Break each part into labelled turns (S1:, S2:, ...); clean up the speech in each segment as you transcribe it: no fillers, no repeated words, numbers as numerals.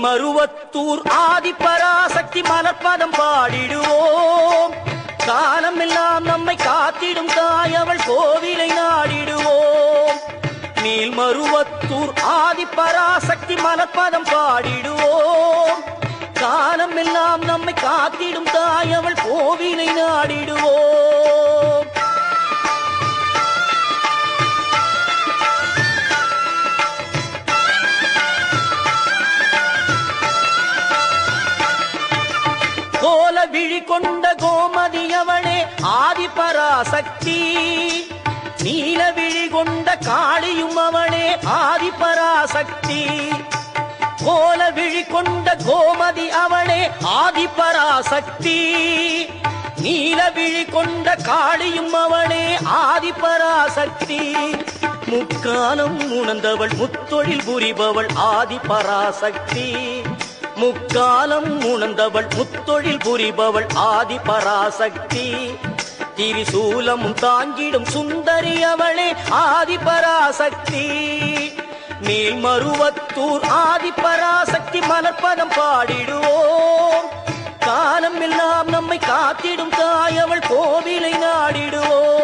S1: மேல்மருவத்தூர் ஆதிபராசக்தி மலர்பதம் பாடிடுவோம். காலமெல்லாம் நம்மை காத்திடும் தாய் அவள் கோவிலை நாடிடுவோம். மேல்மருவத்தூர் ஆதிபராசக்தி மலர்பதம் பாடிடுவோம். காலமெல்லாம் நம்மை காத்திடும் தாய் அவள் கோவிலை நாடிடுவோம். கோல விழி கொண்ட கோமதியவளே ஆதிபராசக்தி. நீல விழி கொண்ட காளியும் அவளே ஆதிபராசக்தி. கோல விழி கொண்ட கோமதி அவளே ஆதிபராசக்தி. நீல விழி கொண்ட காளியும் அவளே ஆதிபராசக்தி. முக்காலம் உணர்ந்தவள் முத்தொழில் புரிபவள் ஆதிபராசக்தி. முக்காலம் உணர்ந்தவள் முத்தொழில் புரிபவள் ஆதிபராசக்தி. திரிசூலமும் தாங்கிடும் சுந்தரி அவளே ஆதிபராசக்தி. மேல்மருவத்தூர் ஆதிபராசக்தி மலர்பதம் பாடிடுவோம். காலம் எல்லாம் நம்மை காத்திடும் தாய் அவள் கோவிலை நாடிடுவோம்.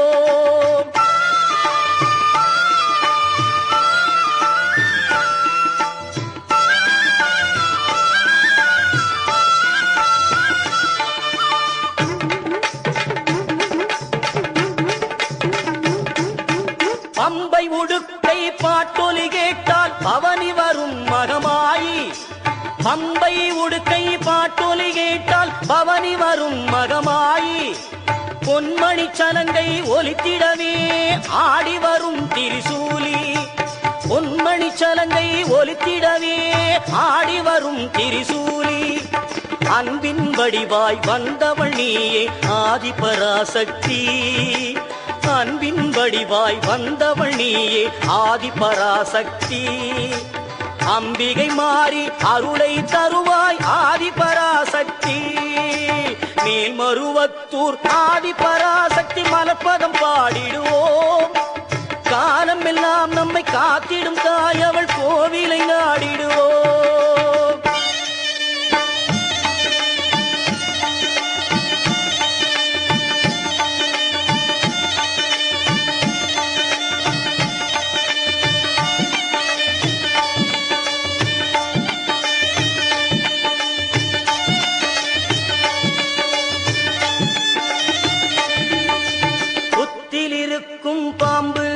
S1: பம்பை உடுக்கை பாட்டொலி கேட்டால் பவனி வரும் மகமாயி. பம்பை உடுக்கை பாட்டொலி கேட்டால் பவனி வரும் மகமாயி. பொன்மணி சலங்கை ஒலித்திடவே ஆடி வரும் திரிசூலி. பொன்மணி சலங்கை ஒலித்திடவே ஆடி வரும் திரிசூலி. அன்பின் வடிவாய் வந்தவள் நீயே ஆதிபராசக்தி. அன்பின் வடிவாய் வந்தவள் நீயே ஆதிபராசக்தி. அம்பிகை மாறி அருளை தருவாய் ஆதிபராசக்தி. மேல்மருவத்தூர் ஆதிபராசக்தி மலர்பதம் பாடிடுவோம். காலம் எல்லாம் நம்மை காத்திடும் தாய் அவள் கோவிலை நாடிடுவோம். பாம்பு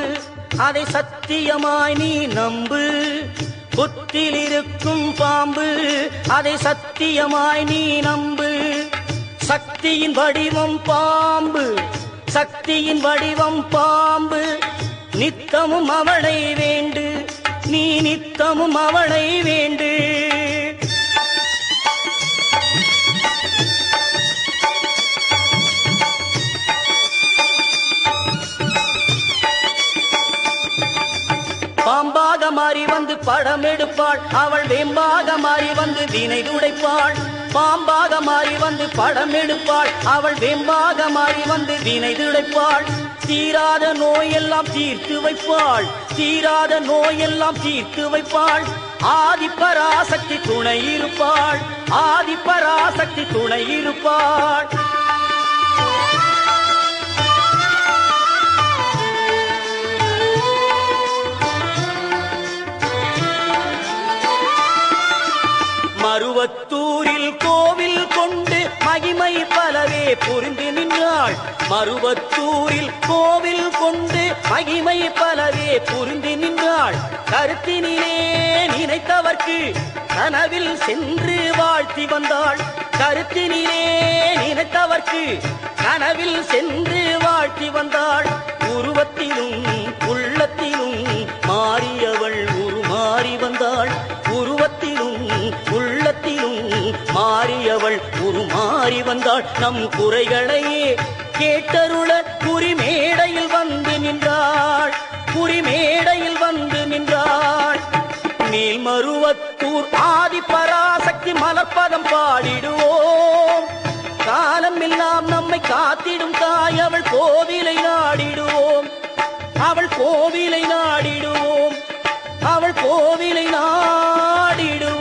S1: அதை சத்தியமாய் நீ நம்பு. புத்தில் இருக்கும் பாம்பு அதை சத்தியமாய் நீ நம்பு. சக்தியின் வடிவம் பாம்பு, சக்தியின் வடிவம் பாம்பு. நித்தமும் அவளை வேண்டு, நீ நித்தமும் அவளை வேண்டு. பாம்பாக மாறி வந்து படம் எடுப்பாள் அவள் வேம்பாக மாறி வந்து வினை துடைப்பாள். பாம்பாக மாறி வந்து படம் எடுப்பாள் அவள் வேம்பாக மாறி வந்து வினை துடைப்பாள். தீராத நோயெல்லாம் தீர்த்து வைப்பாள், தீராத நோயெல்லாம் தீர்த்து வைப்பாள். ஆதிபராசக்தி துணை இருப்பாள், ஆதிபராசக்தி துணை இருப்பாள். மருவத்தூரில் கோவில் கொண்டு மகிமை பலவே புரிந்து நின்றாள். மருவத்தூரில் கோவில் கொண்டு மகிமை பலவே புரிந்து நின்றாள். கருத்தினிலே நினைத்தவர்க்கு கனவில் சென்று வாழ்த்தி வந்தாள். கருத்தினிலே நினைத்தவர்க்கு கனவில் சென்று வாழ்த்தி வந்தாள். உருவத்திலும் உள்ளத்திலும் மாறியவள் உருமாறி வந்தாள். உருவத்திலும் உள்ளத்திலும் மாறியவள் உருமாறி வந்தாள். நம் குறைகளையே கேட்டருள குறிமேடையில் வந்து நின்றாள், குறிமேடையில் வந்து நின்றாள். மேல்மருவத்தூர் ஆதிபராசக்தி மலர்பதம் பாடிடுவோம். காலம் எல்லாம் நம்மை காத்திடும் தாய் அவள் கோவிலை நாடிடுவோம். அவள் கோவிலை நாடிடுவோம். அவள் கோவிலை நாடிடுவோம்.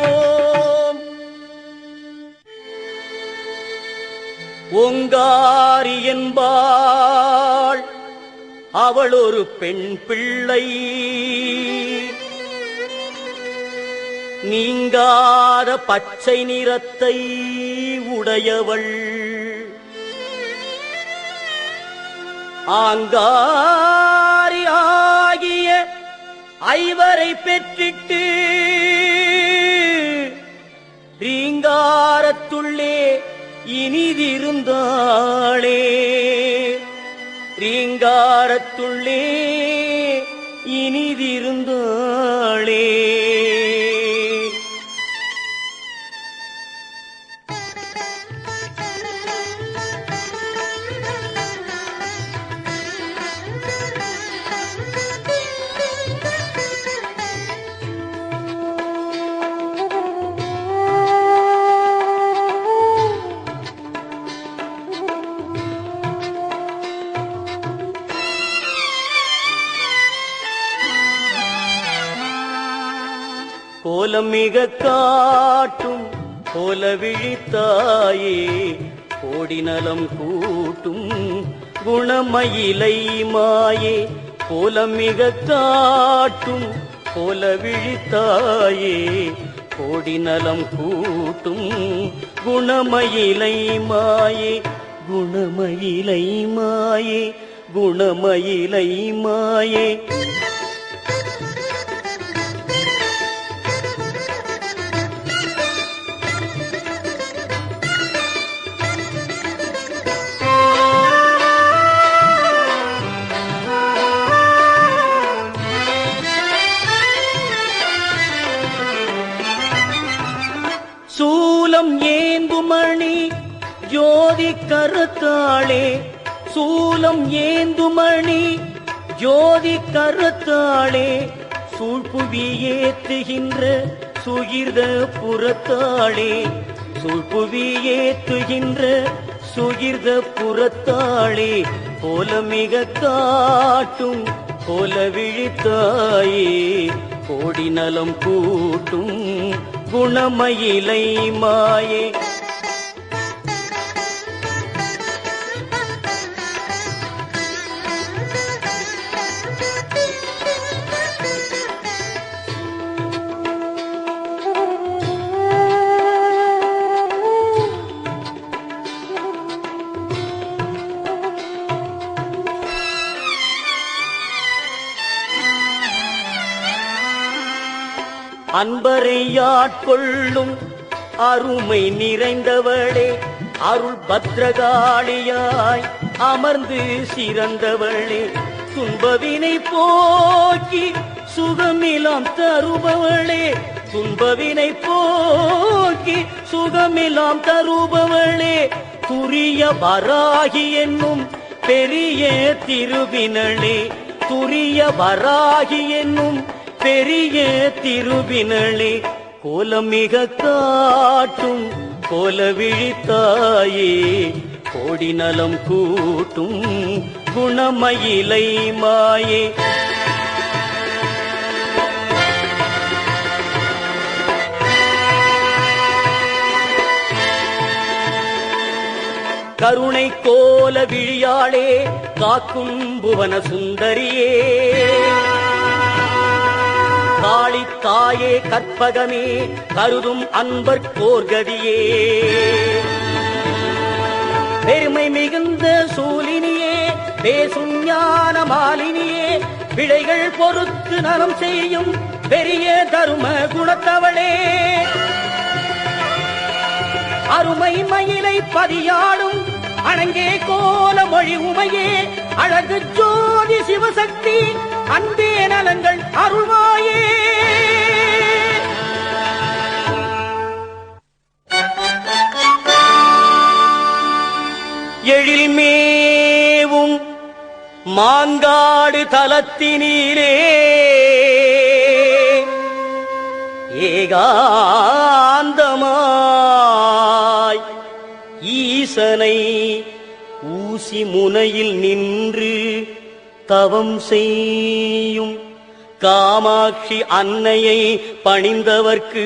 S1: ஓங்காரி என்பாள் அவள் ஒரு பெண் பிள்ளை, நீங்காத பச்சை நிறத்தை உடையவள். ஆங்காரி ஆகிய ஐவரை பெற்றிட்டு ரீங்காரத்துள்ளே இனிதிருந்தாளே, ரீங்காரத்துள்ளே இனிதிருந்தாளே. கோலம் மிக காட்டும் கோல விழித்தாயே, கோடிநலம் கூட்டும் குணமயிலை மாயே. கோலம் மிக காட்டும் கோல விழித்தாயே, கோடிநலம் கூட்டும் குணமயிலை மாயே. குணமயிலை மாயே, குணமயிலை மாயே. சூலம் ஏந்துமணி ஜோதி கருத்தாளே, சூலம் ஏந்துமணி ஜோதி கருத்தாளே. சூழ்புவி ஏத்துகின்ற சுகிர்த புறத்தாளே, சூழ்புவி ஏத்துகின்ற சுகிர்த புறத்தாளே. கோலமிக காட்டும் கோல விழித்தாயே, கோடிநலம் கூட்டும் குணமயிலை மாயே. அன்பரை ஆட்கொள்ளும் அருமை நிறைந்தவளே, அருள் பத்ரகாளியாய் அமர்ந்து சிறந்தவளே. துன்பவினை போக்கி சுகமிலாம் தருபவளே, துன்பவினை போக்கி சுகமிலாம் தருபவளே. துரிய வராகி என்னும் பெரிய திருவினளே, துரிய வராகி என்னும் பெரிய திருவினளே. கோலமிக காட்டும் கோல விழித்தாயே, கோடிநலம் கூட்டும் குணமயிலை மாயே. கருணை கோல விழியாளே, காக்கும் புவன சுந்தரியே. காளி தாயே கற்பகமே, கருதும் அன்பர் கோர்கதியே. பெருமை மிகுந்த சூலினியே, பேசும் ஞான மாலினியே. பிழைகள் பொறுத்து நலம் செய்யும் பெரிய தரும குணத்தவளே. அருமை மயிலை பதியாடும் அணங்கே கோல மொழி உமையே. அழகு ஜோதி சிவசக்தி, அன்பே நலங்கள் அருள்வாயே. எழில்மேவும் மாங்காடு தலத்தினிலே ஏகாந்தமாய் ஈசனை ஊசி முனையில் நின்று தவம் செய்யும் காமாட்சி அன்னையை பணிந்தவர்க்கு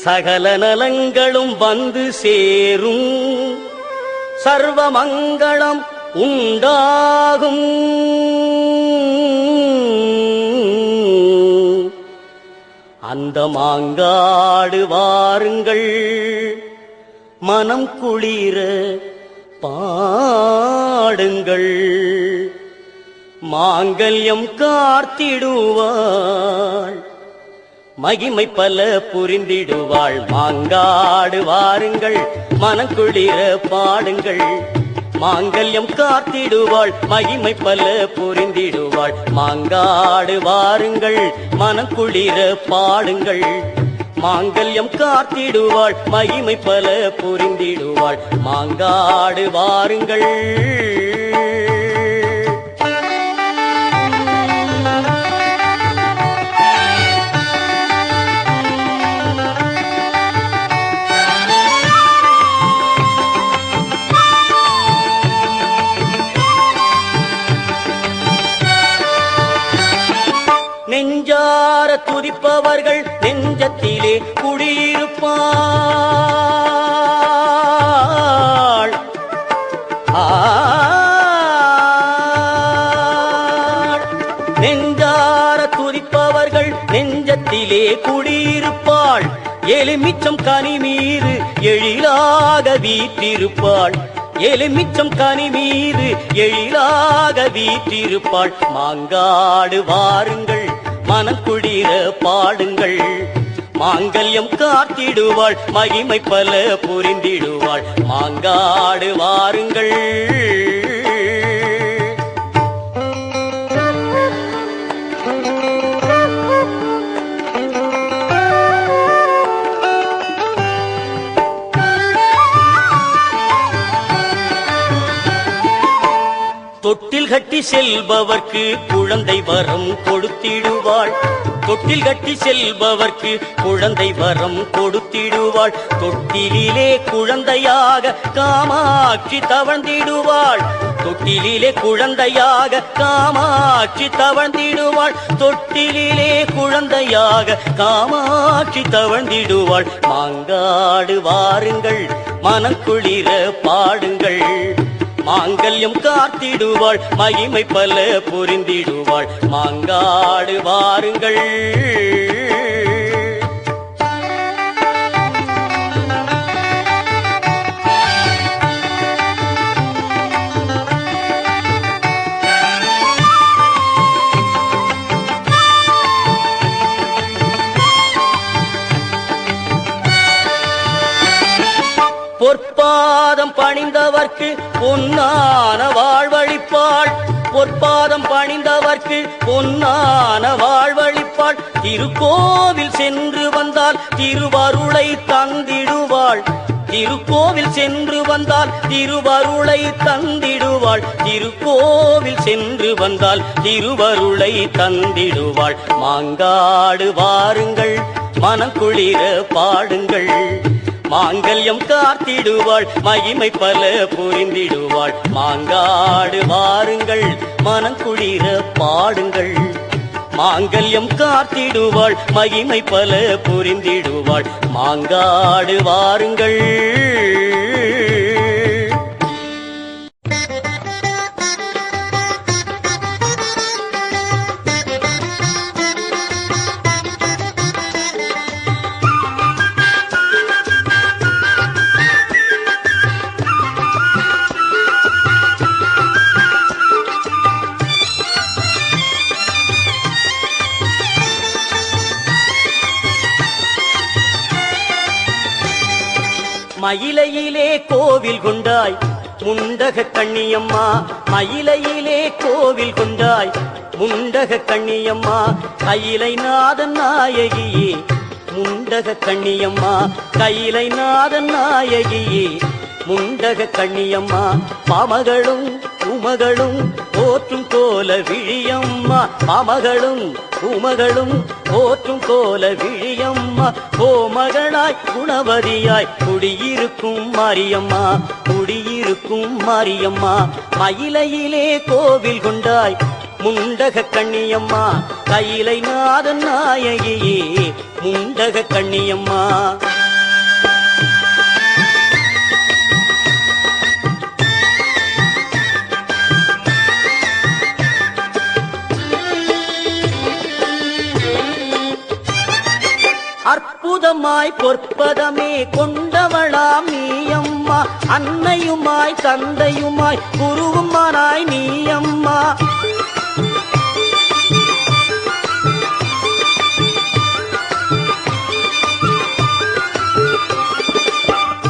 S1: சகல நலங்களும் வந்து சேரும், சர்வ மங்களம் உண்டாகும். அந்த மாங்காடு வாருங்கள், மனம் குளிர பாடுங்கள், மாங்கல்யம் காத்திடுவாள், மகிமை பல புரிந்திடுவாள். மாங்காடு வாருங்கள், மனம் குளிர பாடுங்கள், மாங்கல்யம் காத்திடுவாள், மகிமை பல புரிந்திடுவாள். மாங்காடு வாருங்கள், மனம் குளிர பாடுங்கள், மாங்கல்யம் காத்திடுவாள், மகிமை பல புரிந்திடுவாள். மாங்காடு வாருங்கள். நெஞ்சார துதிப்பவர்கள் நெஞ்சத்திலே குடியிருப்பாள். நெஞ்சார துதிப்பவர்கள் நெஞ்சத்திலே குடியிருப்பாள். எலுமிச்சம் கனி மீது எழிலாக வீற்றிருப்பாள், எலுமிச்சம் கனி மீது எழிலாக வீற்றிருப்பாள். மாங்காடு வாருங்கள், மனம் குளிர பாடுங்கள், மாங்கல்யம் காத்திடுவாள், மகிமை பல புரிந்திடுவாள். மாங்காடு வாருங்கள். தொட்டில் கட்டி செல்பவர்க்கு குழந்தை வரம் கொடுத்திடுவாள், தொட்டில் கட்டி செல்பவர்க்கு குழந்தை வரம் கொடுத்திடுவாள். தொட்டிலே குழந்தையாக காமாட்சி தவழ்ந்திடுவாள், தொட்டிலே குழந்தையாக காமாட்சி தவழ்ந்திடுவாள், தொட்டிலே குழந்தையாக காமாட்சி தவழ்ந்திடுவாள். மாங்காடு வாருங்கள், மனம் குளிர பாடுங்கள், மாங்கல்யம் காத்திடுவாள், மகிமை பல புரிந்திடுவாள். மாங்காடு வாருங்கள். பொற்பாதம் பணிந்தவர்க்கு பொன்னான வாழ்வழிப்பாள், பொற்பாதம் பணிந்தவர்க்கு பொன்னான வாழ்வழிப்பாள். திருக்கோவில் சென்று வந்தால் திருவருளை தந்திடுவாள், திருக்கோவில் சென்று வந்தால் திருவருளை தந்திடுவாள், திருக்கோவில் சென்று வந்தால் திருவருளை தந்திடுவாள். மாங்காடு வாருங்கள், மனம் குளிர பாடுங்கள், மாங்கல்யம் காத்திடுவாள், மகிமை பல புரிந்திடுவாள். மாங்காடு வாருங்கள், மனம் குளிர பாடுங்கள், மாங்கல்யம் காத்திடுவாள், மகிமை பல புரிந்திடுவாள். மாங்காடு வாருங்கள். மயிலையிலே கோவில் கொண்டாய் முண்டக கண்ணியம்மா, மயிலையிலே கோவில் கொண்டாய் முண்டக கண்ணியம்மா, கையிலை நாதன் நாயகியே முண்டக கண்ணியம்மா, கையிலை நாதன் நாயகியே முண்டக கண்ணியம்மா. பாமகளும் உமகளும் போற்றும் கோல விழியம்மா, பாமகளும் உமகளும் போற்றும் கோல விழியம்மா. கோமகளாய் குணவதியாய் குடியிருக்கும் மாரியம்மா, குடியிருக்கும் மாரியம்மா. மயிலையிலே கோவில் கொண்டாய் முண்டக கண்ணியம்மா, கையிலை நாதன் நாயகியே முண்டக கண்ணியம்மா. அற்புதமாய் பொற்பதமே கொண்டவளாம் நீயம்மா அன்னையுமாய் தந்தையுமாய் குருவுமானாய் நீயம்மா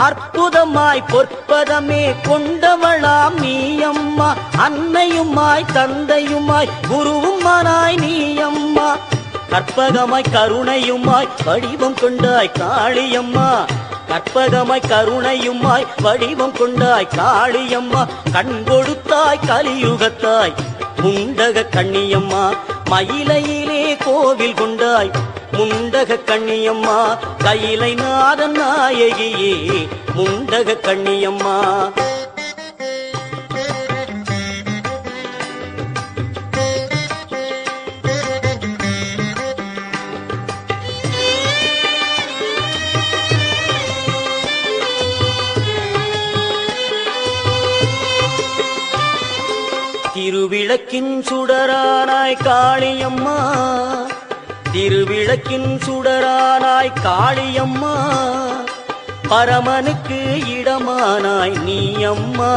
S1: அற்புதமாய் பொற்பதமே கொண்டவளாம் நீயம்மா அன்னையுமாய் தந்தையுமாய் குருவுமானாய் நீயம்மா கற்பகமாய் கருணையுமாய் வடிவம் கொண்டாய் காளியம்மா கற்பகமாய் கருணையுமாய் வடிவம் கொண்டாய் காளியம்மா கண் கொடுத்தாய் கலியுகத்தாய் முண்டக கண்ணியம்மா மயிலையிலே கோவில் கொண்டாய் முண்டக கண்ணியம்மா கையிலை நாதன் நாயகியே முண்டக கண்ணியம்மா திருவிளக்கின் சுடரானாய் காளியம்மா திருவிளக்கின் சுடரானாய் காளியம்மா பரமனுக்கு இடமானாய் நீயம்மா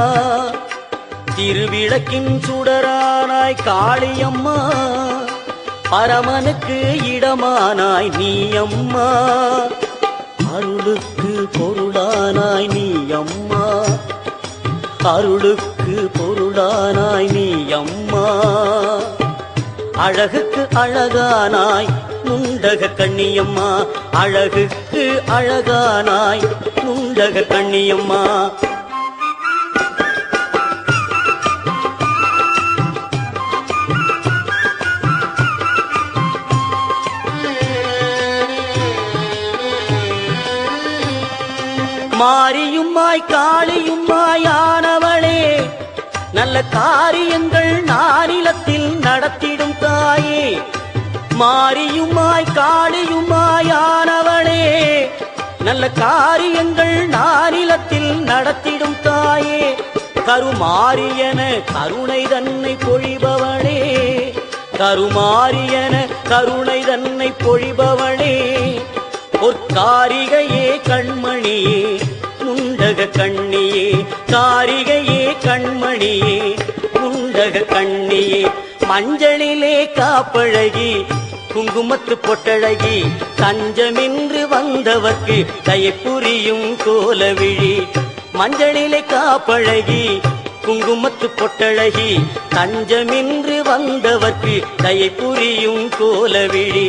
S1: திருவிளக்கின் சுடரானாய் காளியம்மா பரமனுக்கு இடமானாய் நீயம்மா அருளுக்கு பொருளானாய் நீயம்மா அருளுக்கு பொருளானாய் நீயம்மா அழகுக்கு அழகானாய் முண்டக கண்ணியம்மா அழகுக்கு அழகானாய் முண்டக கண்ணியம்மா மாரியுமாய் காளியுமாய் ஆனவளே நல்ல காரியங்கள் நானிலத்தில் நடத்திடும் தாயே மாரியுமாய் காளியுமாய் ஆனவளே நல்ல காரியங்கள் நானிலத்தில் நடத்திடும் தாயே கருமாரியன கருணை தன்னை பொழிபவளே கருமாரியன கருணை தன்னை பொழிபவளே பொற்காரிகையே கண்மணியே முண்டக கண்ணியே காரிகையே கண்மணியே முண்டக கண்ணியே மஞ்சளிலே காப்பழகி குங்குமத்து பொட்டழகி தஞ்சமின்று வந்தவர்க்கு தயை புரியும் கோலவிழி மஞ்சளிலே காப்பழகி குங்குமத்து பொட்டழகி தஞ்சமின்று வந்தவர்க்கு தயை புரியும் கோலவிழி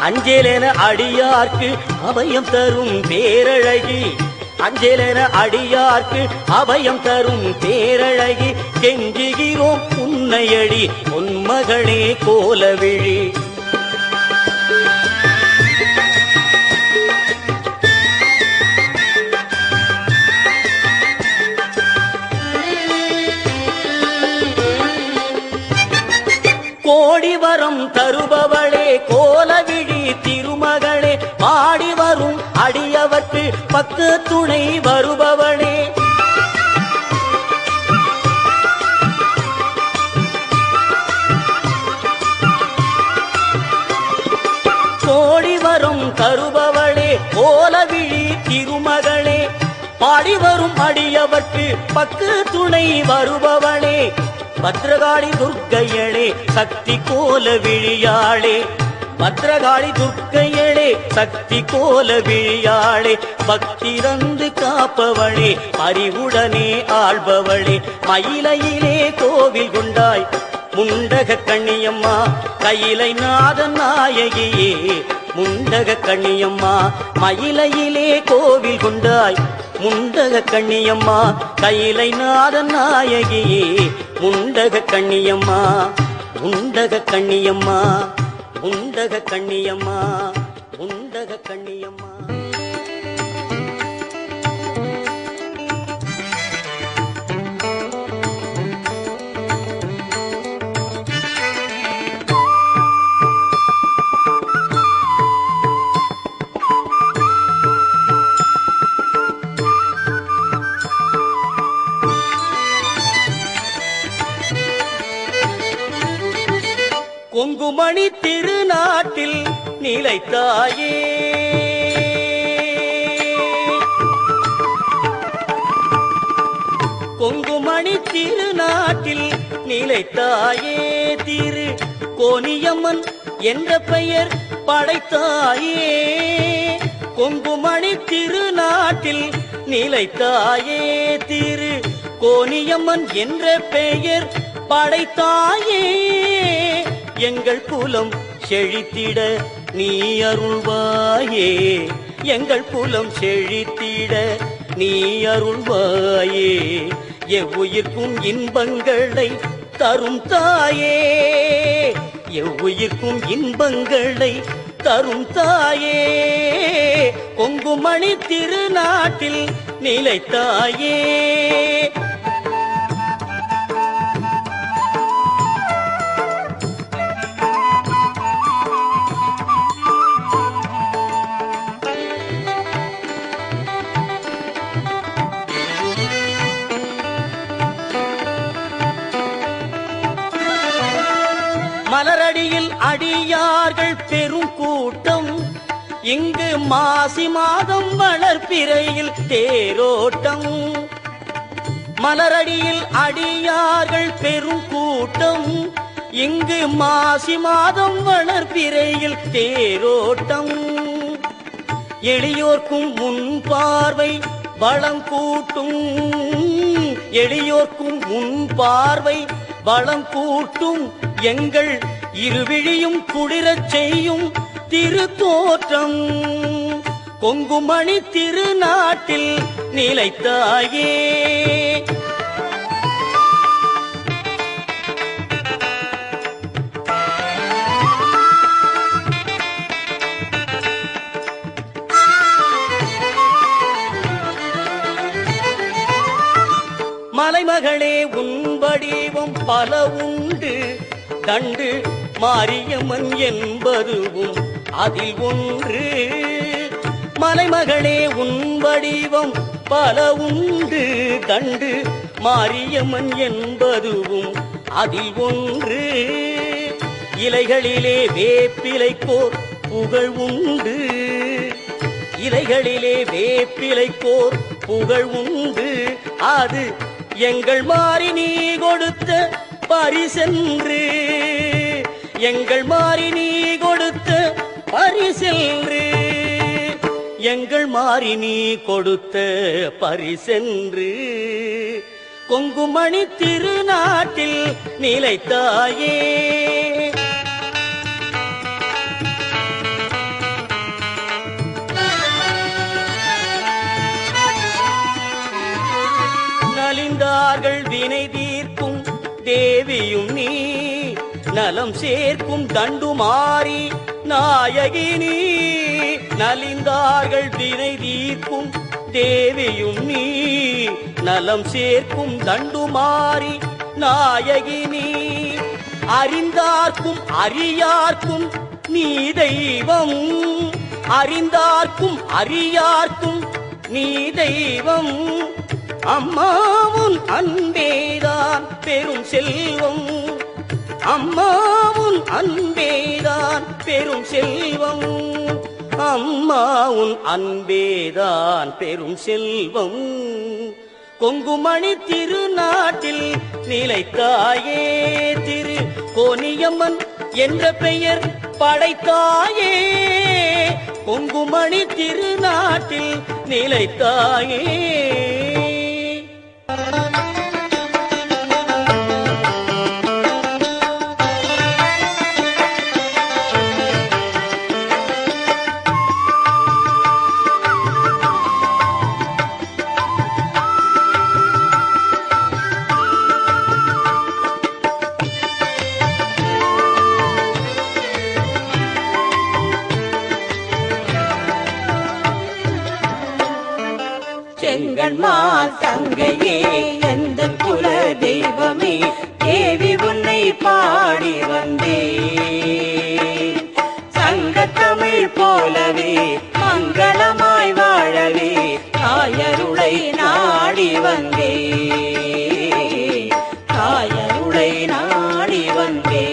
S1: அஞ்சலென அடியார்க்கு அபயம் தரும் பேரழகி அஞ்சலென அடியார்க்கு அபயம் தரும் பேரழகி கெஞ்சுகிறோம் உன்னையடி பொன்மகளே கோலவிழி கோடி வரம் தருபவளே கோலவிழி திருமகளே பாடி வரும் அடியவர்க்கு பக்கு துணை வருபவளே கோடி வரம் தருபவளே கோலவிழி திருமகளே பாடி வரும் அடியவர்க்கு பக்கு துணை வருபவளே பத்ரகாளி துர்க்கையளே சக்தி கோலவிழியாளே பத்ரகாளி துர்க்கையளே சக்தி கோலவிழியாளே பக்தி தந்து காப்பவளே அறிவுடனே ஆள்பவளே மயிலையிலே கோவில் கொண்டாய் முண்டக கண்ணியம்மா கையிலை நாதன் நாயகியே முண்டக கண்ணியம்மா மயிலையிலே கோவில் கொண்டாய் முண்டக கண்ணியம்மா கையிலை நாதன் நாயகியே முண்டக கண்ணியம்மா முண்டக கண்ணியம்மா முண்டக கண்ணியம்மா முண்டக கண்ணியம்மா கொங்குமணி திருநாட்டில் நிலைத்தாயே நிலைத்தாயே திரு கோனியம்மன் என்ற பெயர் படைத்தாயே கொங்குமணி திருநாட்டில் நிலைத்தாயே திரு கோனியம்மன் என்ற பெயர் படைத்தாயே எங்கள் குலம் செழித்திட நீ அருள்வாயே எங்கள் குலம் செழித்திட நீ அருள்வாயே எவ்வுயிர்க்கும் இன்பங்களை தரும் தாயே எவ்வுயிர்க்கும் இன்பங்களை தரும் தாயே கொங்குமணி திருநாட்டில் நிலைத்தாயே மலரடியில் அடியார்கள் பெரும் கூட்டம் இங்கு மாசி மாதம் வளர்ப்பிறையில் தேரோட்டம் மலரடியில் அடியார்கள் பெரும் கூட்டம் இங்கு மாசி மாதம் வளர்ப்பிறையில் தேரோட்டம் எளியோர்க்கும் முன் பார்வை வளம் கூட்டும் எளியோர்க்கும் முன் பார்வை வளம் கூட்டும் எங்கள் இருவிழியும் குளிரச் செய்யும் திருத்தோற்றம் கொங்குமணி திருநாட்டில் நிலைத்தாயே மலைமகளே உன் வடிவம் பல உண்டு தண்டு மாரியம்மன் என்பதுவும் அதில் ஒன்று மலைமகளே உன் வடிவம் பல உண்டு தண்டு மாரியம்மன் என்பதுவும் அதில் ஒன்று இலைகளிலே வேப்பிலைக்கோர் புகழ் உண்டு இலைகளிலே வேப்பிலைக்கோர் புகழ் உண்டு அது எங்கள் மாறி நீ கொடுத்த பரிசென்று எங்கள் மாறி நீ கொடுத்த பரிசென்று எங்கள் மாறி நீ கொடுத்த பரிசென்று கொங்குமணி திருநாட்டில் நிலைத்தாயே நலிந்தார்கள் வினை தீர்க்கும் தேவியும் நீ நலம் சேர்க்கும் தண்டுமாறி நாயகினி நலிந்தார்கள் வினை தீர்க்கும் தேவியும் நீ நலம் சேர்க்கும் தண்டுமாறி நாயகினி அறிந்தார்க்கும் அறியார்க்கும் நீ தெய்வம் அறிந்தார்க்கும் அறியார்க்கும் நீ தெய்வம் அம்மாவும் அன்பேதான் பெரும் செல்வம் அம்மாவும் அன்பேதான் பெரும் செல்வம் அம்மாவும் அன்பேதான் பெரும் செல்வம் கொங்குமணி திருநாட்டில் நிலைத்தாயே திரு கோனியம்மன் என்ற பெயர் படைத்தாயே கொங்குமணி திருநாட்டில் நிலைத்தாயே
S2: செங்கண்மால் தங்கையே எந்த குல தெய்வமே தேவி உன்னை பாடி வந்தே சங்கத்தமிழ் போலவே மங்களமாய் வாழவே தாயருளை நாடி வந்தே தாயருளை நாடி வந்தே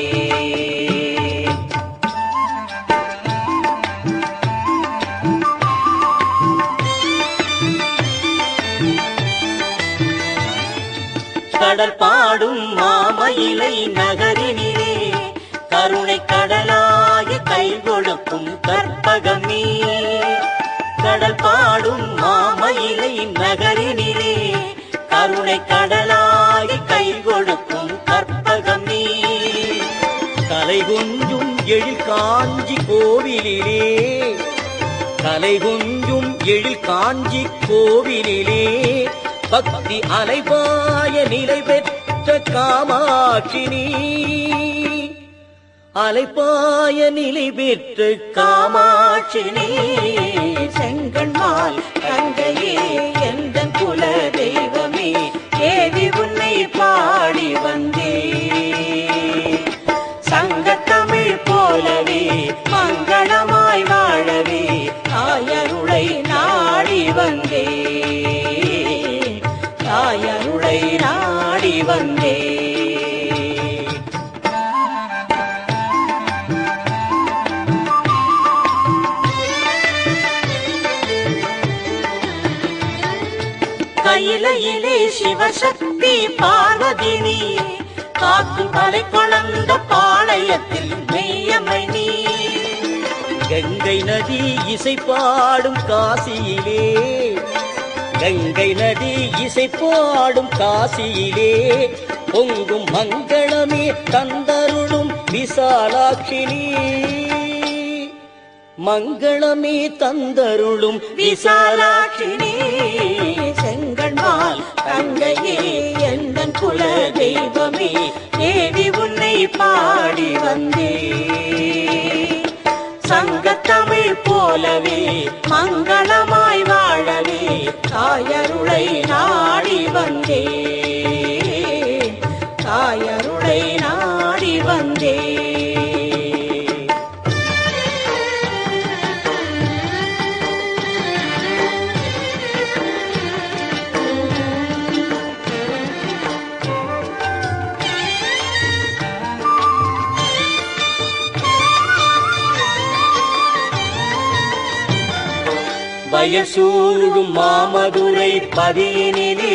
S2: கடல் பாடும் மாமயிலை நகரினிலே கருணை கடலாகி கை கொடுக்கும் கற்பகமே. கடல் பாடும் மாமயிலை நகரினிலே கருணை கடலாகி கை கொடுக்கும் கற்பகமே.
S1: கலை கொஞ்சும் எழில் காஞ்சி கோவிலிலே, கலை கொஞ்சும் எழில் காஞ்சி கோவிலிலே பக்தி அலைபாய நிலை பெற்ற காமாட்சினி, அலைபாய நிலை பெற்ற
S2: காமாட்சினி. செங்கண்மால் தங்கையே எந்தன் குல தெய்வமே, தேவி உன்னை பாடி வந்தே. சங்கத்தமிழ் போலவே மங்களமாய் வாழவே தாயருளை நாடி வந்தே, தாயருளை நாடி வந்தே. கையிலையிலே சிவசக்தி பார்வதினி, காக்கும் கலை கொணர்ந்த பாளையத்தில் மெய்யம்மை நீ.
S1: கங்கை நதி இசை பாடும் காசியிலே, கங்கை நதி இசை பாடும் காசியிலே பொங்கும் மங்களமே தந்தருளும் விசாலாட்சினி, மங்களமே தந்தருளும்
S2: விசாலாட்சினி. செங்கண்மால் தங்கையே எந்தன் குல தெய்வமே, தேவி உன்னை பாடி வந்தே. சங்கத்தமிழ் போலவே மங்களமாய் வாழவே தாயருளை நாடி வந்தே, தாயருளை நாடி வந்தே.
S1: வயசூழும் மாமதுரை பதியினிலே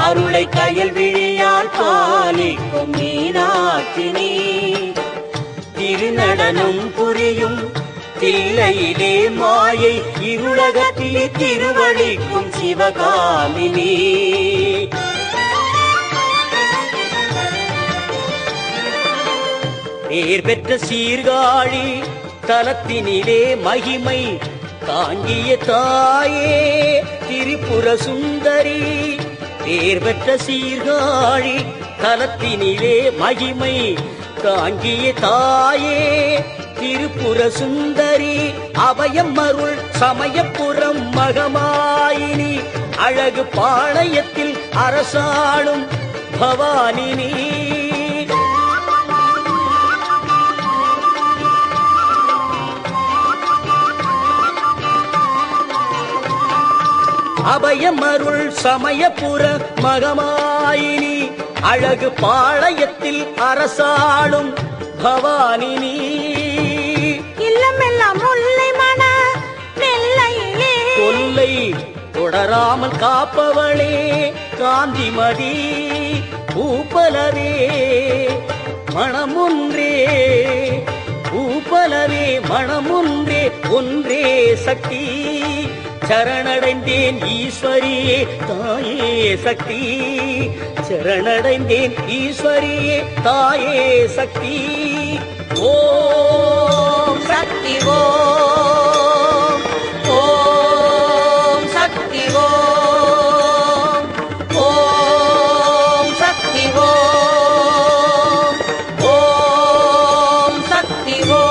S2: அருளை கயல் விழியால் பாலிக்கும் மீனாட்சினி.
S1: திருநடனம் புரியும் தில்லையிலே மாயை இருளகத்திலே திருவழிக்கும் சிவகாமினி. பேர் பெற்ற சீர்காழி தலத்தினிலே மகிமை தாங்கிய தாயே திரிபுர சுந்தரி. பேர் பெற்ற சீர்காழி தலத்தினிலே மகிமை தாங்கிய தாயே திரிபுர சுந்தரி. அபயம் அருள் சமயபுரம் மகமாயினி, அழகு பாளையத்தில் அரசாளும் பவானினி. அபயமருள் சமயபுர மகமாயினி, அழகு பாளையத்தில் அரசாளும் பவானினி.
S2: இல்லமெல்லாம் முல்லை மன நெல்லையிலே
S1: தொல்லை தொடராமல் காப்பவளே காந்திமதி. பூப்பலவே மணமொன்றே, பூப்பலவே மணமொன்றே ஒன்றே சக்தி. சரணடைந்தேன் ஈஸ்வரியே தாயே சக்தி, சரணடைந்தேன் ஈஸ்வரியே தாயே சக்தி. ஓம்
S2: சக்தி ஓம், ஓம் சக்தி ஓம், ஓம் சக்தி ஓம், ஓம் சக்தி ஓம்.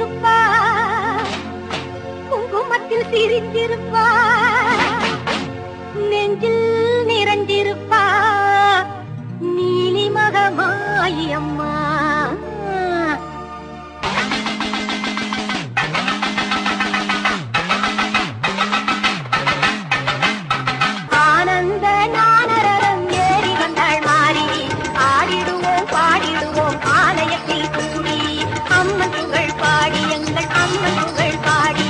S2: சிரித்திருப்பா, குங்குமத்தில் சிரித்திருப்பா, நெஞ்சில் நிறைஞ்சிருப்பா, நீலி மகமாயி அம்மா. ஆனந்த ஞானரதம் ஏறி வந்தாள் மாறி, ஆடிடுவோம் பாடிடுவோம் ஆலயத்தில் கூடி, அம்மன் புகழ் பாடி எங்கள் அம்மன் புகழ் பாடி,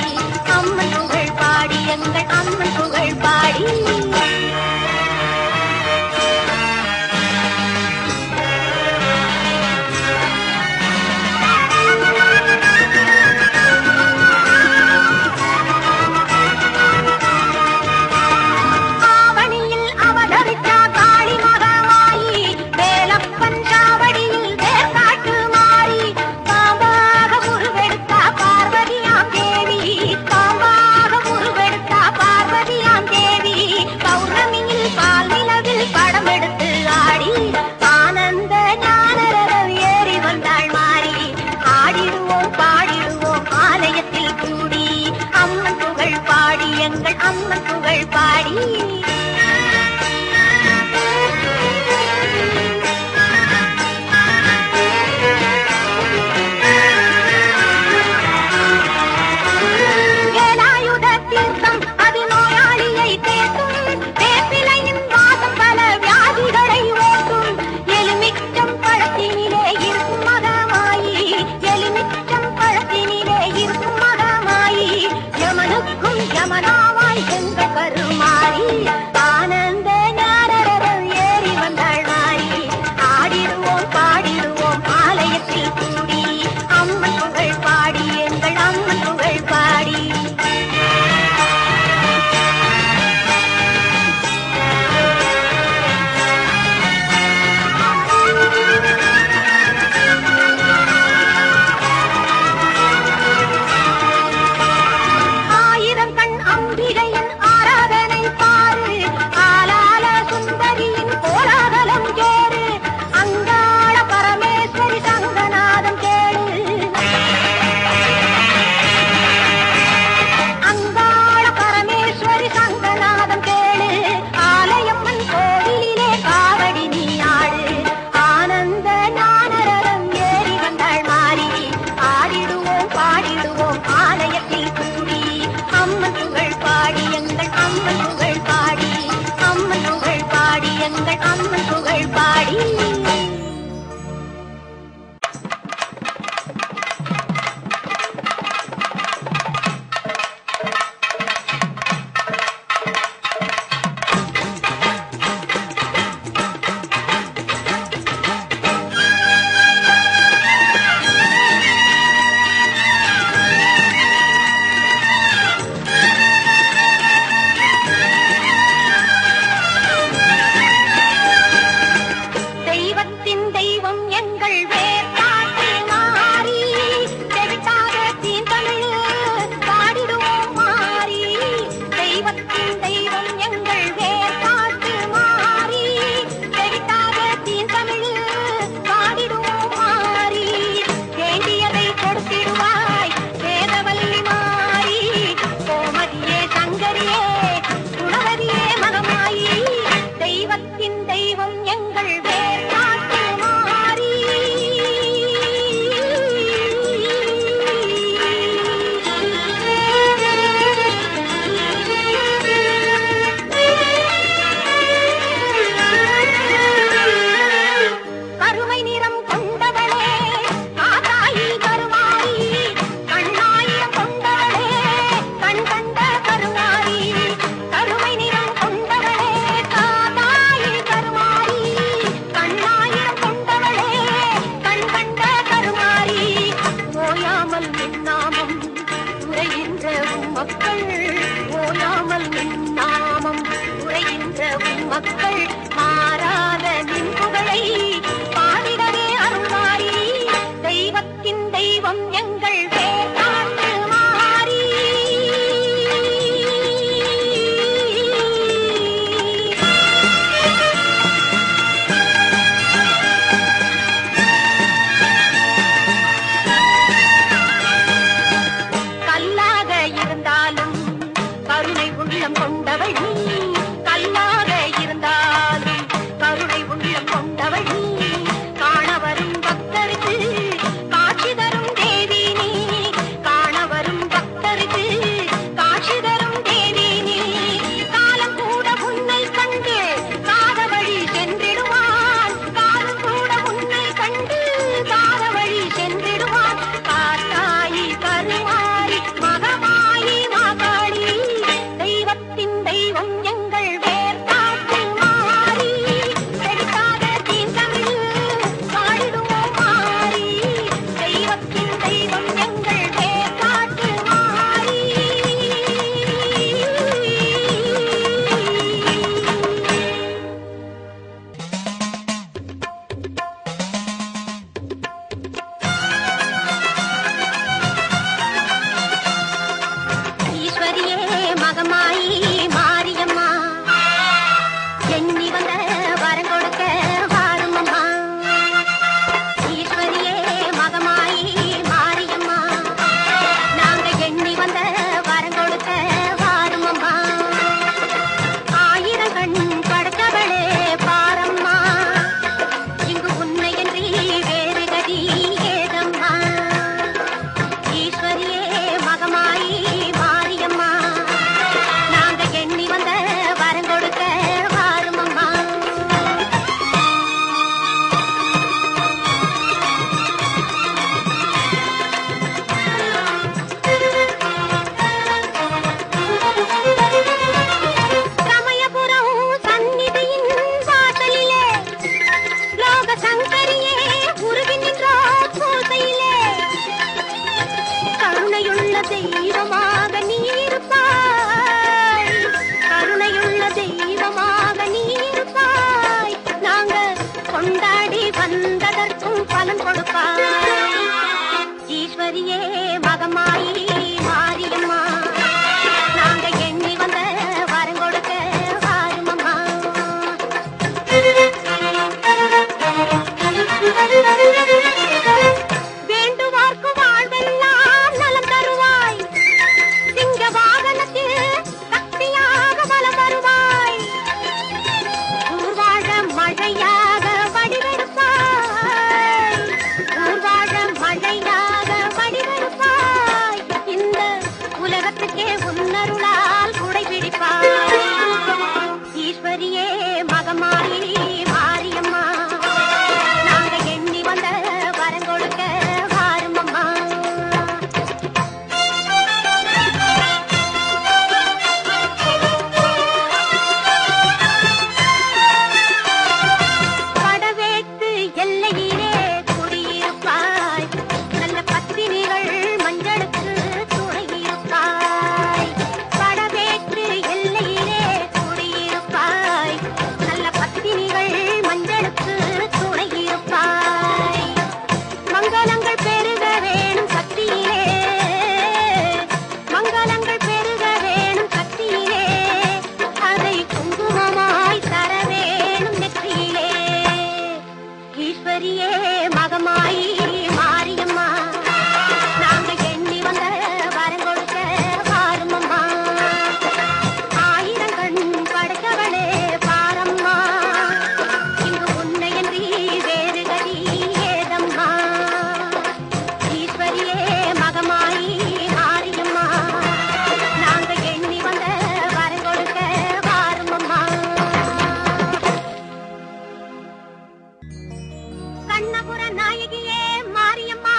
S2: அம்மன் புகழ் பாடி எங்கள் அம்மன் புகழ் பாடி. அம்மன் புகழ் பாடி. வேலாயுத தீர்த்தம் அது நோயாளியை தேற்றும், வேப்பிலையின் வாசம் பல வியாதிகளை ஓட்டும், எலுமிச்சம் பழத்தினிலே இருக்கும் மகமாயி, எலுமிச்சம் பழத்தினிலே இருக்கும் மகமாயி, யமனுக்கும் யமனாவாய் எங்கள் கருமாறி. ஆனந்த ஞானரதம் ஏறி வந்தாள் மாறி, ஆடிடுவோம் பாடிடுவோம் ஆலயத்தில் கூடி, அம்மன் புகழ் பாடி எங்கள் அம்மன் புகழ் பாடி. ஆயிரம் கண் அம்பிகையின் ஆராதனை பாரு, ஆலால சுந்தரியின் கோலாகலம் கேரு, அங்காள பரமேஸ்வரி சங்கநாதம் கேளு, அங்காள பரமேஸ்வரி சங்கநாதம் கேளு, ஆலயம்மன் கோவிலிலே காவடி நீ ஆடு. ஆனந்த ஞானரதம் ஏறி வந்தாள் மாறி, ஆடிடுவோம் பாடிடுவோம் ஆலயத்தில் கூடி, அம்மன் புகழ் பாடி எங்கள் அம்மன் புகழ் பாடி, அம்மன் புகழ் பாடி எங்கள் அம்மன் புகழ் பாடி. தெய்வத்தின் தெய்வம் எங்கள் வேர்காட்டு மாறி, செவிட்டாத தீந்தமிழ் பாடிடுவோம் மாறி, தெய்வத்தின் தெய்வம் எங்கள் வேர்காட்டு மாறி, செவிட்டாத தீந்தமிழ் பாடிடுவோம் மாறி, வேண்டியதை கொடுத்திடுவாய் வேதவல்லி மாறி, கோமதியே சங்கரியே குணவதியே மகமாயி, தெய்வத்தின் தெய்வம் எங்கள் வேர்காட்டு மாறி. கருமை நிறம் கொண்டவளே காத்தாயி கருமாரி, கண்ணாயிரம் கொண்டவளே கண் கண்ட கருமாரி, கருமை நிறம் கொண்டவளே காத்தாயி கருமாரி, கண்ணாயிரம் கொண்டவளே கண் கண்ட கருமாரி, ஓயாமல் மின்னாமம் உரைகின்ற மக்கள், ஓயாமல் மின்னாமம் உரைகின்ற மக்கள், மாறாத நின் புகழை பாடிடவே அருள்வாரி, தெய்வத்தின் தெய்வம் எங்கள் வேர்காட்டு மாறி. மகமாயி மாரியம்மா எண்ணி வந்த வரம் கொடுக்க வாருமம்மா ஈஸ்வரியே மகமாயி மாரியம்மா நாங்க எண்ணி வந்த வரம் கொடுக்க வாருமம்மா ஆயிரம் கண் படைத்தவளே பாரம்மா இங்கு உன்னை என்று வேறு கதி ஏதம்மா ஈஸ்வரியே மகமாயி மாரியம்மா நாங்க எண்ணி வந்த வரம் கொடுக்க வாருமம்மா சமயபுரம் சந்நிதியின் வாசலிலே லோக சங்கரியே உருகி நின்றோர் பூசையிலே கருணையுள்ள தெய்வமாக நீ இருப்பாய் கருணையுள்ள தெய்வமாக நீ இருப்பாய் நாங்க கொண்டாடி வந்ததற்கும் பலன் கொடுப்பாய் ஈஸ்வரியே மகமாயி மாரியம்மா நாங்க எண்ணி வந்த வரம் கொடுக்க வாருமம்மா வேண்டுவார்க்கு வாழ்வெல்லாம் நலம் தருவாய் சிங்க வாகனத்தில் சக்தியாக பலம் வருவாய் ஊர்வாழ மழையாக வடிவெடுப்பாய் ஊர்வாழ மழையாக வடிவெடுப்பாய் இந்த உலகத்துக்கே உன்னருளால் குடை பிடிப்பாய் ஈஸ்வரியே மகமாயி மாரியம்மா நாங்க எண்ணி வந்த வரம் கொடுக்க வாருமம்மா படவேட்டு எல்லையிலே குடியிருப்பாய் நல்ல பத்தினிகள் மஞ்சளுக்கு துணையிருப்பாய் படவேட்டு எல்லையிலே குடியிருப்பாய் நல்ல பத்தினிகள் மஞ்சளுக்கு துணையிருப்பாய் மங்களங்கள் பெருக வேணும் சக்தியிலே மங்களங்கள் பெருக வேணும் சக்தியிலே அதை குங்குமமாய் தர வேணும் நெற்றியிலே ஈஸ்வரியே மகமாயி மாரியம்மா நாங்க எண்ணி வந்த வரம் கொடுக்க வாருமம்மா ஆயிரம் கண் படைத்தவளே பாரம்மா இங்கு உன்னை என்று வேறு கதி ஏதம்மா ஈஸ்வரியே மகமாயி மாரியம்மா நாங்க எண்ணி வந்த வரம் கொடுக்க வாருமம்மா கண்ணபுர நாயகியே மாரியம்மா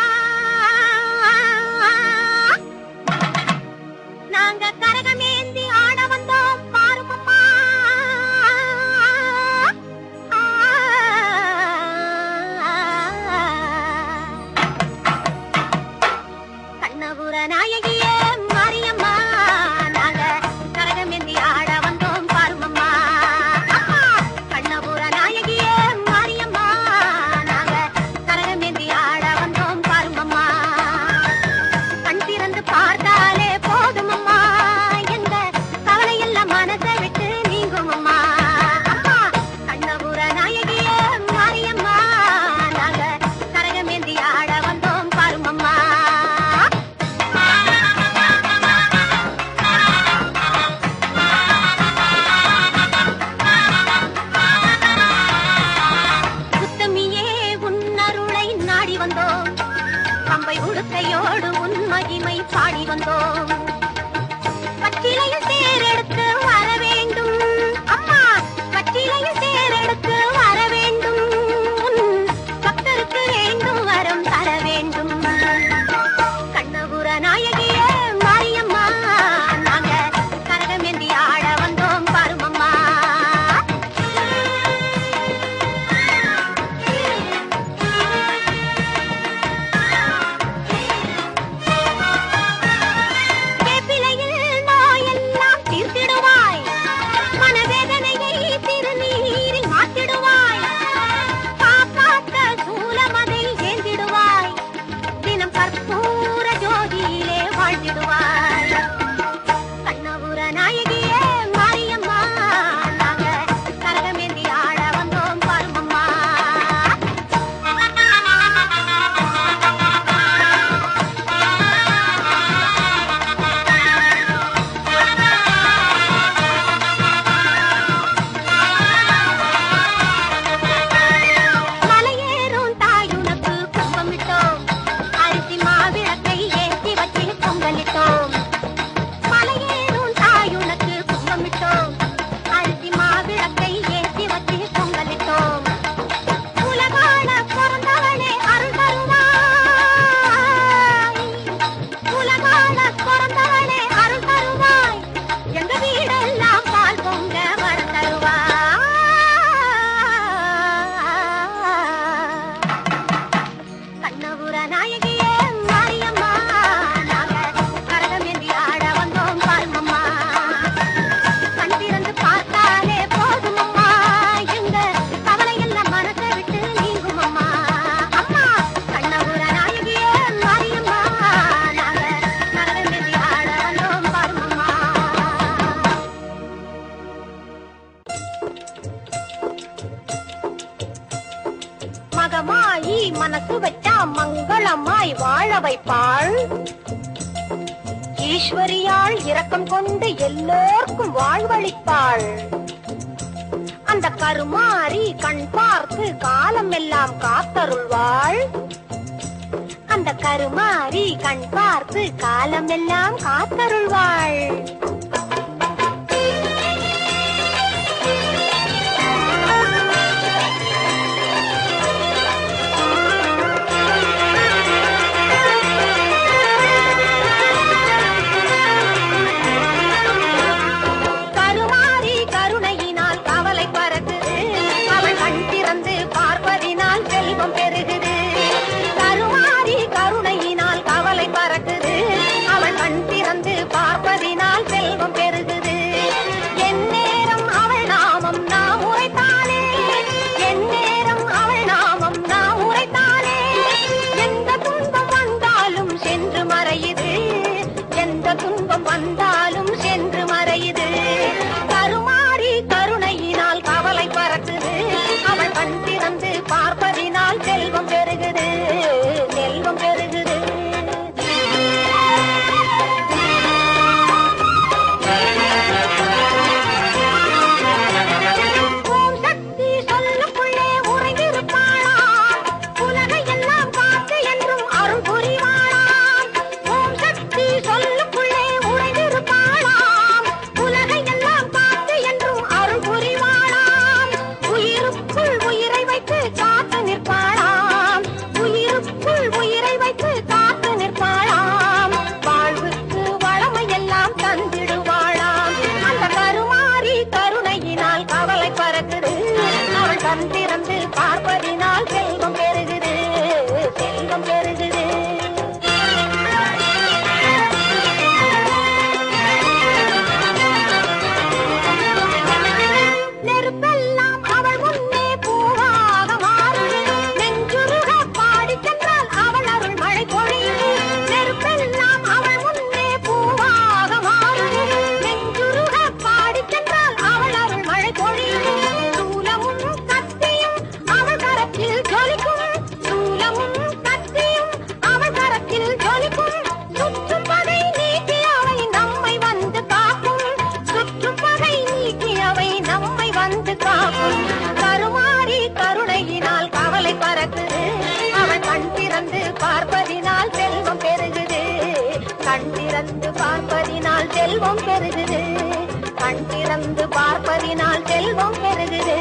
S2: நாங்க கரகமேந்தி ஆட வந்தோம் பாருமம்மா கண்ணபுர நாயகியே மாரியம்மா நாங்க கரகமேந்தி ஆட வந்தோம் பாருமம்மா கண்ணபுர நாயகியே மாரியம்மா நாங்க கரகமேந்தி ஆட வந்தோம் பாருமம்மா கண் திறந்து பார்த்தாலே போதுமம்மா எந்த கவலையெல்லாம் மனசை விட்டு நீங்குமம்மா கண்ணபுர நாயகியே மாரியம்மா நாங்க கரகமேந்தி ஆட வந்தோம் பாருமம்மா உத்தமியே உன்னருளை நாடி வந்தோம் பம்பை உடுக்கையோடு உன் மகிமை பாடி வந்தோம் பச்சிலையில் தேரெடுத்து வர வேண்டும் அம்மா பச்சிலையில் தேரெடுத்து வர வேண்டும் உன் பக்தருக்கு வேண்டும் வரம் தர வேண்டும் கண்ணபுர நாயகியே மாரியம்மா நாங்க கரகமேந்தி ஆட வந்தோம் பாருமம்மா வாழ பிறந்தவளே அருள் தருவாய், எங்க வீடெல்லாம் பால் பொங்க வரம் தருவாய். கண்ணபுர நாயகியே மாரியம்மா, நாங்க கரகமேந்தி ஆட வந்தோம் பாருமம்மா. கண் திறந்து பார்த்தாலே போதுமம்மா, எங்க கவலை எல்லாம் மனசை விட்டு நீங்குமம்மா. அம்மா கண்ணபுர நாயகியே மாரியம்மா, நாங்க கரகமேந்தி ஆட வந்தோம் பாருமம்மா. மகமாயி மனசு வச்சா மங்களமாய் வாழ வைப்பாள். ஈஸ்வரியாள் இரக்கம் கொண்டு எல்லோர்க்கும் வாழ்வளிப்பாள். அந்த கருமாரி கண் பார்த்து காலம் எல்லாம் காத்தருள்வாள். அந்த கருமாரி கண் பார்த்து காலம் எல்லாம் காத்தருள்வாள். கருமாரி கருணையினால் கவலை பறக்குது, அவள் கண் திறந்து பார்ப்பதினால் செல்வம் பெருகுது. கருமாரி கருணையினால் கவலை பறக்குது, அவள் கண் திறந்து பார்ப்பதினால் செல்வம் பெருகுது. எந்நேரம் அவள் நாமம் நாம் உரைத்தாலே, எந்நேரம் அவள் நாமம் நாம் உரைத்தாலே, எந்த துன்பம் வந்தாலும் சென்று மறையுது, எந்த துன்பம் வந்தாலும் சென்று மறையுது. கருமாரி கருணையினால் கவலை பறக்குது, அவள் கண் திறந்து பார்ப்பதினால் செல்வம் பெருகுது, செல்வம் பெருகுது. ஓம் சக்தி சொல்லுக்குள்ளே உறைந்திருப்பாளாம், உலகை எல்லாம் காத்து என்றும் அருள் புரிவாளாம். ஓம் சக்தி சொல்லுக்குள்ளே உறைந்திருப்பாளாம், உலகை எல்லாம் காத்து என்றும் அருள் புரிவாளாம். உயிருக்குள் உயிரை வைத்து காத்து நிற்பாளாம், உயிருக்குள் உயிரை வைத்து காத்து நிற்பாளாம். வாழ்வுக்கு வளமையெல்லாம் தந்திடுவாளாம். அந்த கருமாரி கருணையினால் கவலை பறக்குது, அவள் கண் திறந்து பார்ப்பதினால் செல்வம் பெருகுது, செல்வம் பெருகுது. நெருப்பெல்லாம் அவள் முன்னே பூவாக மாறுது, நெஞ்சுருக பாடிச் சென்றால் அவள் அருள் மழை பொழியுது. நெருப்பெல்லாம் அவள் முன்னே பூவாக மாறுது, நெஞ்சுருக பாடிச் சென்றால் அவள் அருள் மழை பொழியுது. சூலமும் கத்தியும் அவள் கரத்தில் ஜொலிக்கும், சூலமும் கத்தியும் அவள் கரத்தில் ஜொலிக்கும். சுற்றும் பகை நீக்கி அவை நம்மை வந்து காக்கும், சுற்றும் பகை நீக்கி அவை நம்மை வந்து காக்கும். கருமாரி கருணையினால் கவலை பறக்குது, அவள் கண் திறந்து பார்ப்பதினால் செல்வம் பெருகுது, கண் திறந்து பார்ப்பதினால் செல்வம் பெருகுது, கண் திறந்து பார்ப்பதினால் செல்வம் பெருகுது.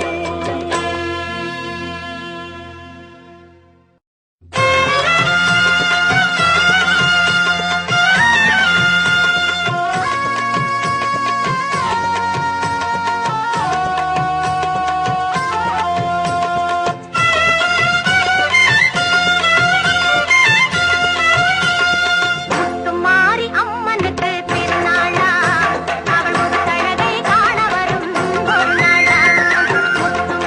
S2: முத்துமாரி அம்மனுக்கு திருநாளா, அவள் முத்தழகை காண வரும் ஒரு நாளா. முத்துமாரி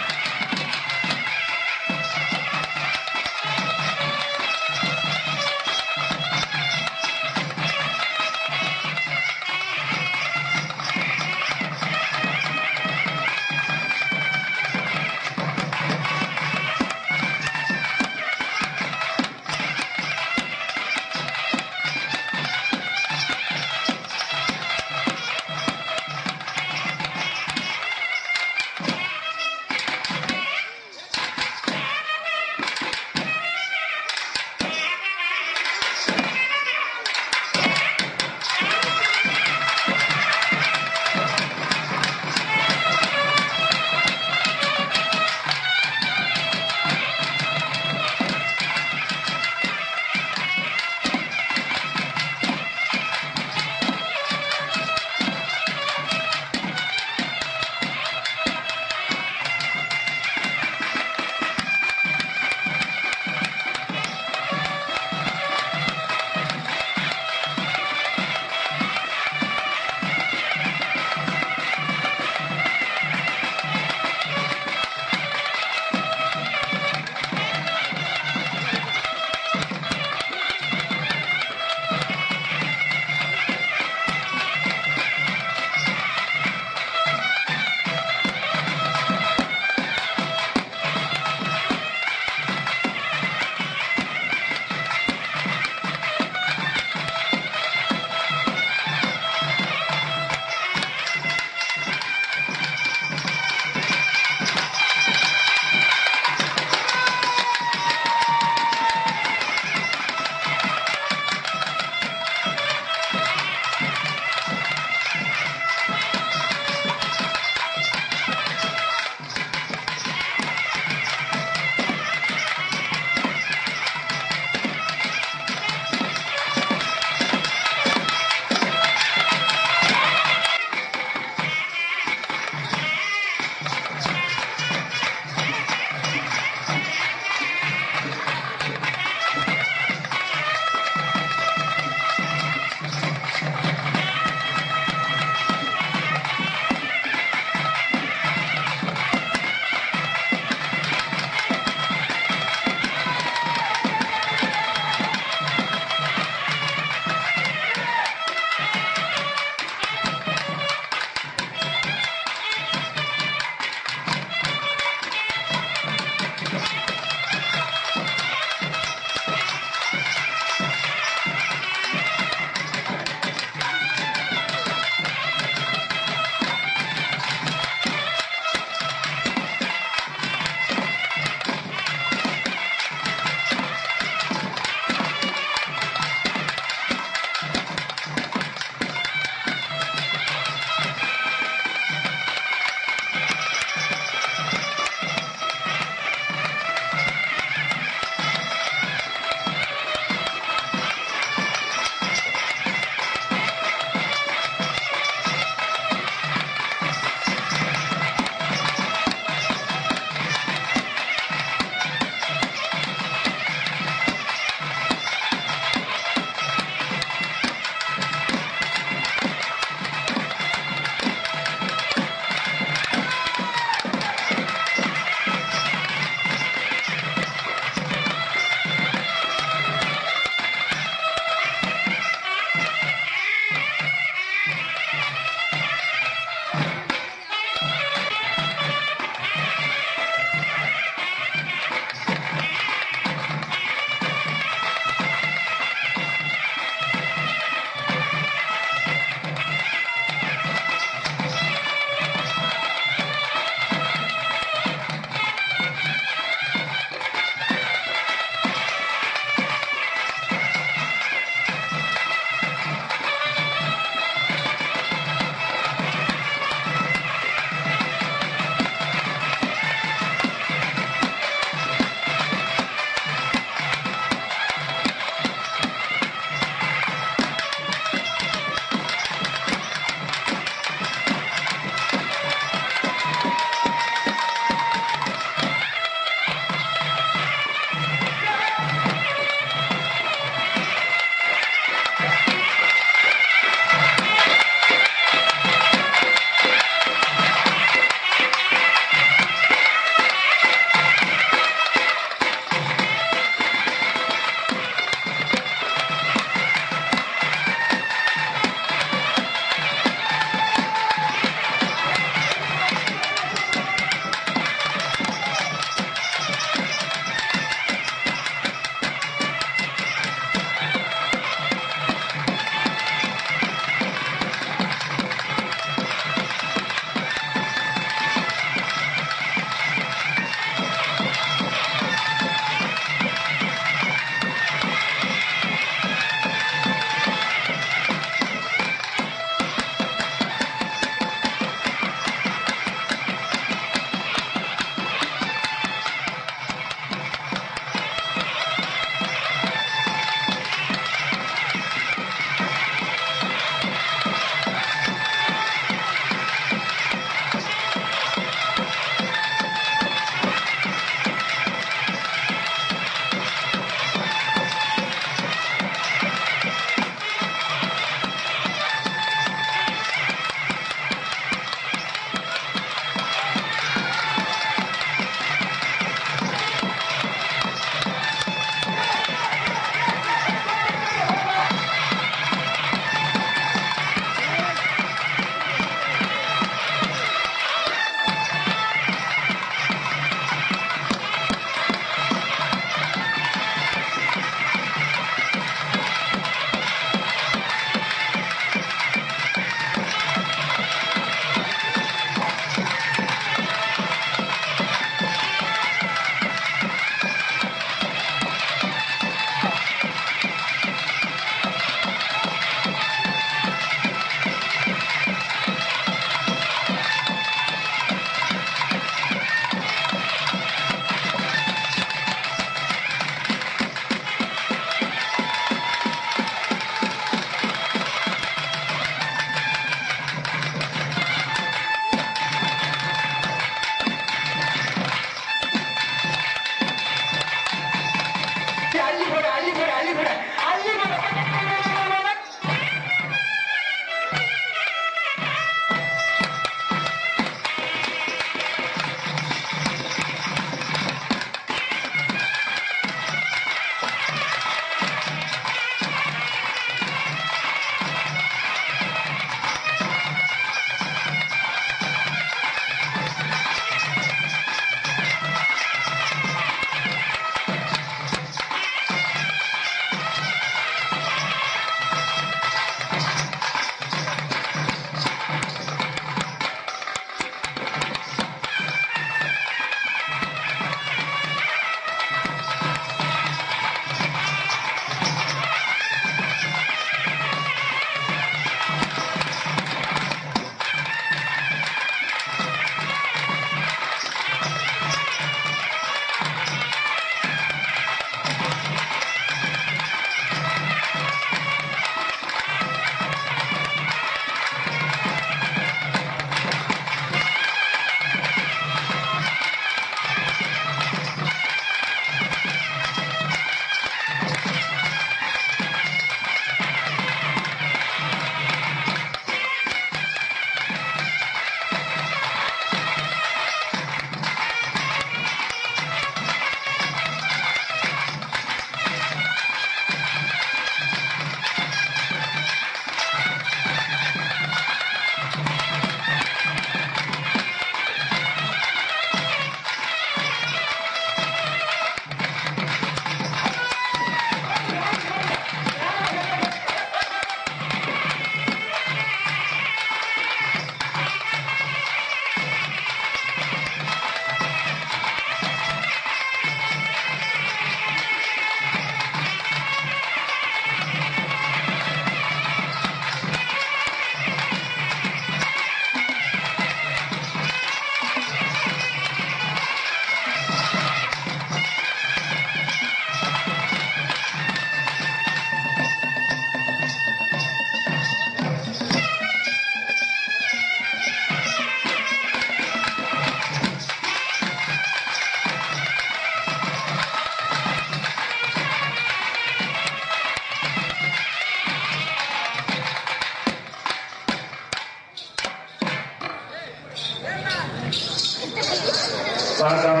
S3: வணக்கம்.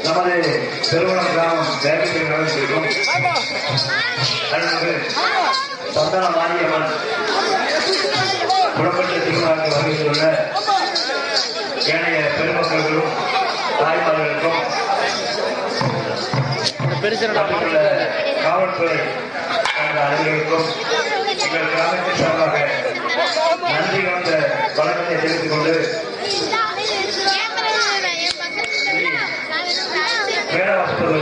S3: நமது திருவண்ணம் கிராமம் தேவத்தில் நடந்திருக்கும் அருள்மிகு சந்தன மாரியம்மன் புறப்பட்ட திருவிழாவுக்கு வருகின்றுள்ள ஏனைய பெருமக்களுக்கும் தாய்மார்களுக்கும் உள்ள காவல்துறை சார்ந்த அதிகாரிகளுக்கும் எங்கள் கிராமத்தின் சார்பாக நன்றி கலந்த வணக்கத்தை தெரிவித்துக் கொண்டு பேரவாசப்பது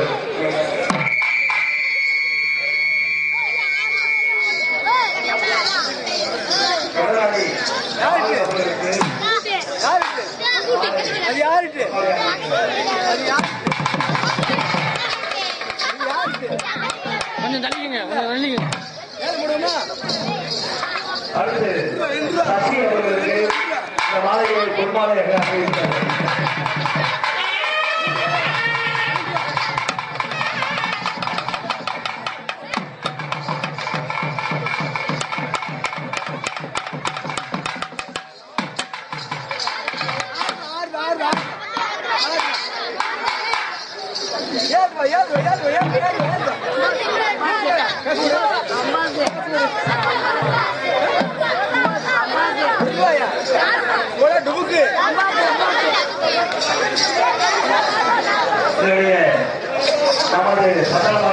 S3: கடலாடி அவர்களுக்கு
S4: கொஞ்சம் தள்ளிக்கங்க, கொஞ்சம் தள்ளிக்கங்க.
S3: அடுத்து சசி அவர்களுக்கு இந்த மாலையை பொன்மாலையாக அறிவித்தார். நமது சட்டமன்ற